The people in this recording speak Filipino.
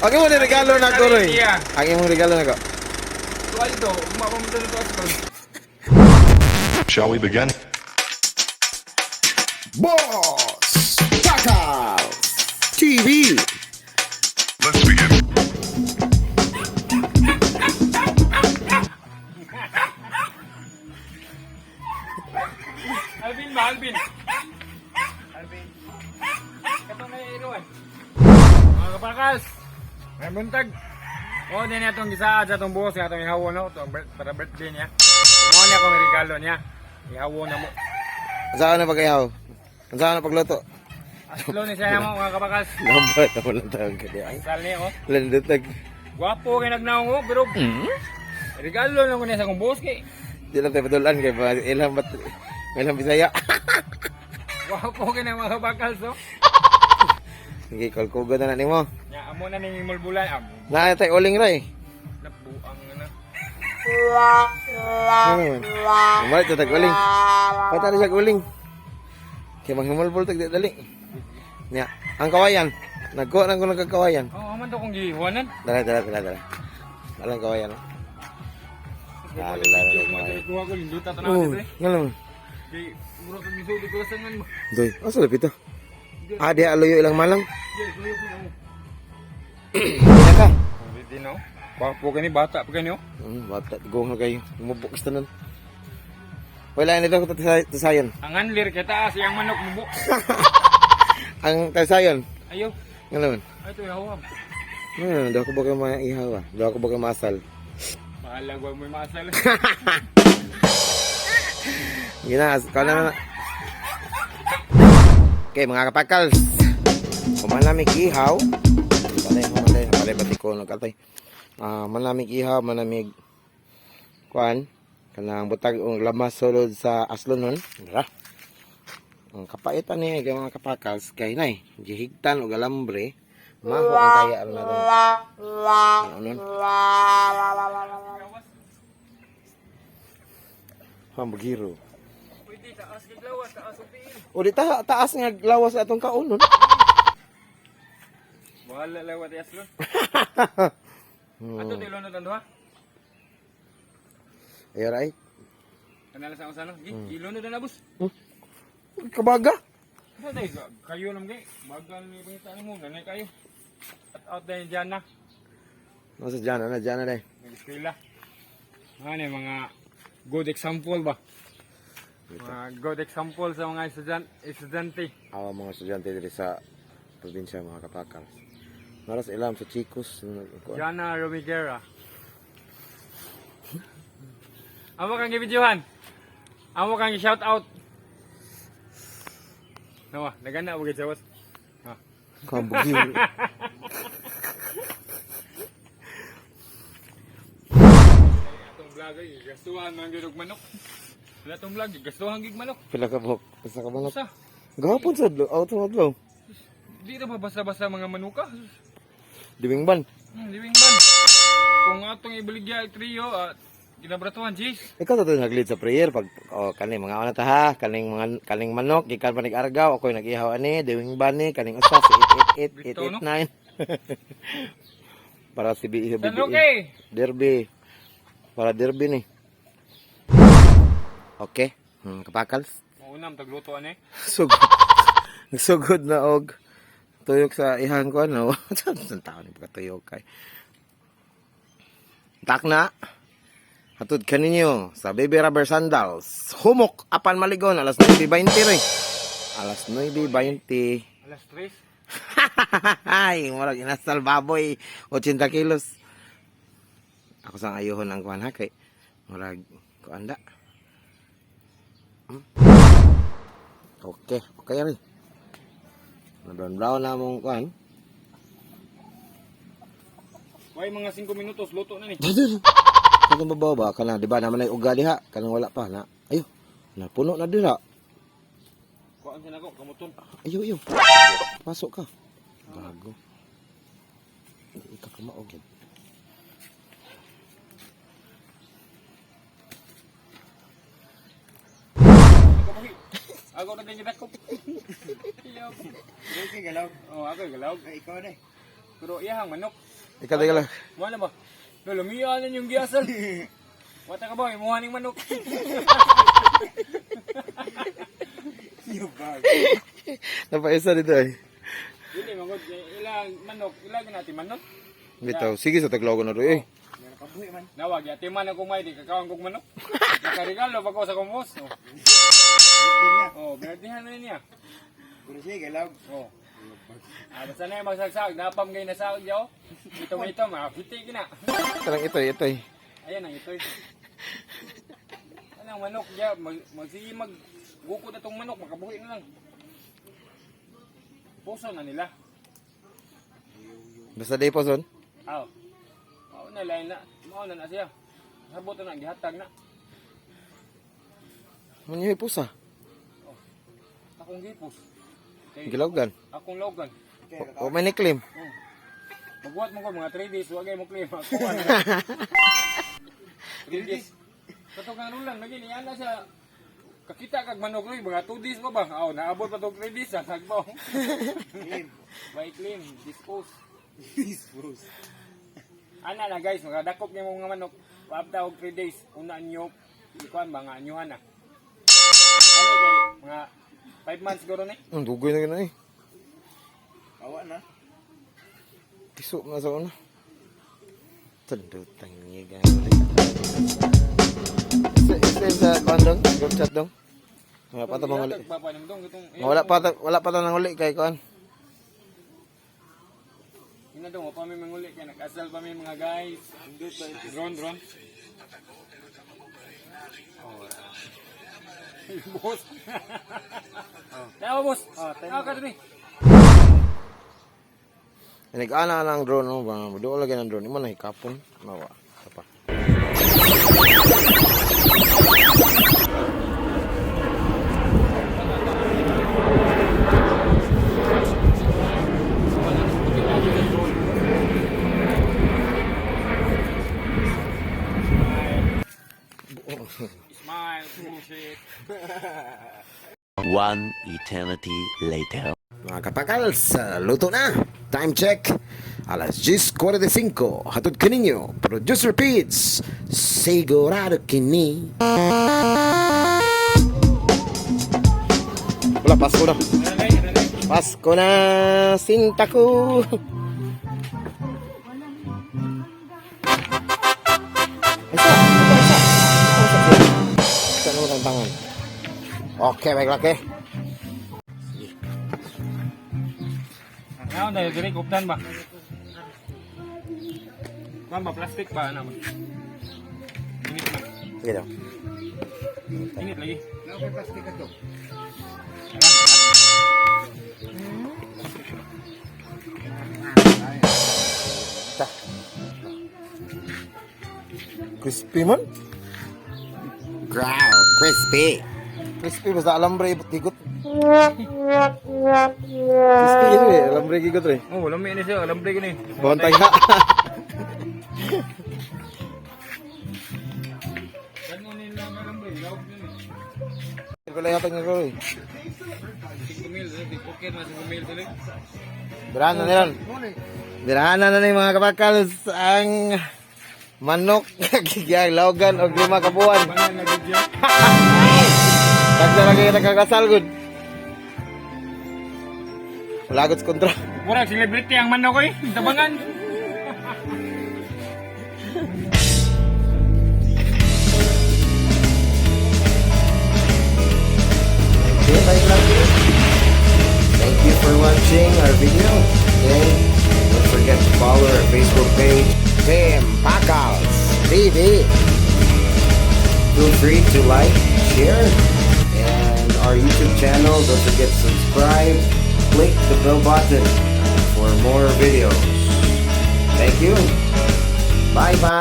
Ang imong regalo na ko Roy. Ang imong regalo na ko. Tuwal ito, umapamunta na ito Aslon. Shall we begin? Boss Kakao TV. Let's begin. Alvin ba, Alvin? Alvin. Katong na iruan. Mga kapakas, may buntag. O, din niya itong gisaad sa itong buhos, itong ihawo no, para birthday niya. Tumawa niya kung regalo niya. Ihawo na mo. Saan na pag-ihaw? Saan na pagluto? Aslo ni siya mo, mga kapakas. Lambat na walang tawag ka diya. Asal niya, oh. Landutag. Gwapo kayo nagnaong, oh, pero regalo lang ko niya sa kong buhos kay. Di lang tayo patulan kay ilang Bisaya. Gwapo kayo ng mga kapakas, oh. Sige, kalkugo na ni mo. Ya, amo na ning mulbulan. Na tayo uling ray. Nabuang na. Umalit na tag-uling. Pata na siya uling. Kaya manghimulbol tag-dali. Nya, ang kawayan. Nagkuha na ko ng kakawayan. Oh, aman to kong gihiwanan. Dala. Walang kawayan. Dala. Kuha ko linduta Oh, tanaw dito. ngayon. Kay mura kang misudi ko sa ngan mo. Doy, asa lapit ito? Ah, di aloyo ilang malang. Yes, kuya ko. Hindi ka. Hindi no. Gwapo ka ni bata pa kanyo. Bata, gong na kayo. Umubok sa tanan. Wala nito ko tasayon. Ang anlir kita siyang manok mubo. Ang tasayon. Ayo. Ngayon. Ay to yawam. Daw ko ba kayo maihaw ah. Daw ko ba kayo masal. Bahala gwa mo masal. Gina, kana na. Okay, mga kapakals. Manamig ihaw. Palay pati ko nagkatay. Manamig ihaw, manamig kuan. Kanang butag ang lamas sulod sa aslon nun. Dara. Ang kapaitan ni kay mga kapakals kay nay, gihigtan og alambre, maho ang kaya na ron. Ano nun? Hambugiro. Pwede taas kay lawas, taas upiin. O di taas nga lawas atong kaon nun. Bahala lawat yaslon. Ato tilo na tanduha. Ay right. Kanala sa usano. Kilo na danabos. Kabaga. Kasi kayo nam kay bagal ni pangita nimo nanay kayo. At out na diyan na. Nasa dyan na dahil. Nag-eskwela. Mga good example ba? Mga good example sa mga estudyante. Awa mga estudyante dito sa probinsya mga kapakal. Maras ilam sa Chicos. Jana Romiguera. Amo kang i-videohan. Amo kang i-shout out. Nawa, naganda mo gid sa was. Ha. Kambugiro. Atong vlog ay gastuhan man gyud og manok. Wala tong vlog, gastuhan gig manok. Pila ka buhok. Isa ka manok. Usa. Gahapon sa auto mo adlaw. Di na ba basta-basta mga manuka? Dibing ban. Living ban. Kung atong ibaligya trio at ginabratuhan, jeez. Ikaw to nag-lead sa prayer pag kaning mga ana ta ha, kaning manok gikan pa nag-argaw ako'y nag-ihaw ani, dibing ban ni kaning usa si 888 889. Para si BI. Okay. Derby. Para derby ni. Okay. Kapakals. Unam tagluto ani. Sugod. Nagsugod na og tuyok sa ihang ko ano. Saan taon ni pagkatuyok kay. Tak na. Hatod kaninyo sa Baby Rubber Sandals. Humok apan maligon alas 9:20 rin. Alas 9:20. Alas 3. Ay, murag inasal baboy 80 kilos. Ako sang ayohon ang kuan ha kay murag kuanda. Okay rin. Brown na mong kuan. Way mga 5 minutos luto na ni. Kanang babaw ba kana di ba naman ay uga diha kanang wala pa na. Ayo. Na puno na diha. Kuan sa nako kamuton. Ayo. Pasok ka. Bago. Ika kamaog yan. Ako na din ko. Okay, galaw. Oh, ako galaw. Ikaw na. Pero iyahang manok. Ikaw lang. Mana ba? Lumiyanan yung giasal. Wata ka ba? Imuha ning manok. Napaisa dito eh. Dili magod ilang manok, ilang natin manok. Bitaw, sige sa taglaw na ro eh. Nawag ya timan ako may di kakawang kog manok. Nakaregalo pa ko sa kumbos. Oh, berdihan na niya. Puro siya, galaw. Oh. Basta na yung magsagsag, napam gay na sa yaw. Ito makapiti gina. Karang itoy. Ayan ang itoy. Anong manok ya, magsige gukod atong manok, makabuhi na lang. Puso na nila. Basta day po son. Aw. Mao na lain na, mao na siya. Sabot na gihatag na. Manyoy pusa. Akong gipos. Gilawgan. Akong logan. O may ni-claim. Magbuhat mo ko mga 3 days, wagay mo claim ako. 3 days. Katong kanulan lagi niya na siya. Kakita kag manok ri mga 2 days pa ba? Aw, naabot pa tong 3 days sa sagbaw. By claim, dispose. Ana na guys, makadakop niya mga manok. After og 3 days, una anyo ikuan ba nga anyuhan na. Ano kay mga 5 months guro ni? Dugoy na gina eh. Awa na. Piso na sa una. Tandutang niya gano'n. Sa kondong, group chat dong. Wala pa ta manguli. Wala pa ta nang uli kay kon. Ina dong, pa mi manguli kay nag-asal pa mi mga guys. Drone. Boss. Tawa boss. Tawa ka dun. Nag-ana ng drone no ba? Doon lagi ng drone. Iman na hikapon. Nawa. Apa? Smile, bullshit. One eternity later. Mga kapakals, luto na. Time check. Alas 10:45. Hatod kaninyo. Producer Pits. Sigurado kini. Wala, Pasko na. Pasko na, sinta ko. Isa naman ang tangan. Okay, baik laki. Ngayon dahil diri kuptan ba? Kuan ba plastic ba naman? Init na. Sige daw. Init lagi. Nakapay plastic ka to. Ta. Crispy man? Ground, crispy. Crispy basta alambre ikot. Crispy yun eh, alambre ikot rin. Oh, lami ni siya, lambre gini. Bawantay ha. Kanunin lang lambre, lawag din. Wala yatag nga ko eh. 5 mil, okay na 5 mil tuloy. Birahan na nilan. Birahan na na mga kapakals ang manok, kagigyan, lawagan o 5 kabuan. Bangan na gid yan. Tagda lagi kita kakasal good. Wala agad sa kontra. Murag celebrity ang manok ko eh. Tabangan. Okay, bye lang. Thank you for watching our video. And don't forget to follow our Facebook page, Tim Pakals TV. Feel free to like, share, and our YouTube channel. Don't forget to subscribe. Click the bell button for more videos. Thank you. Bye bye.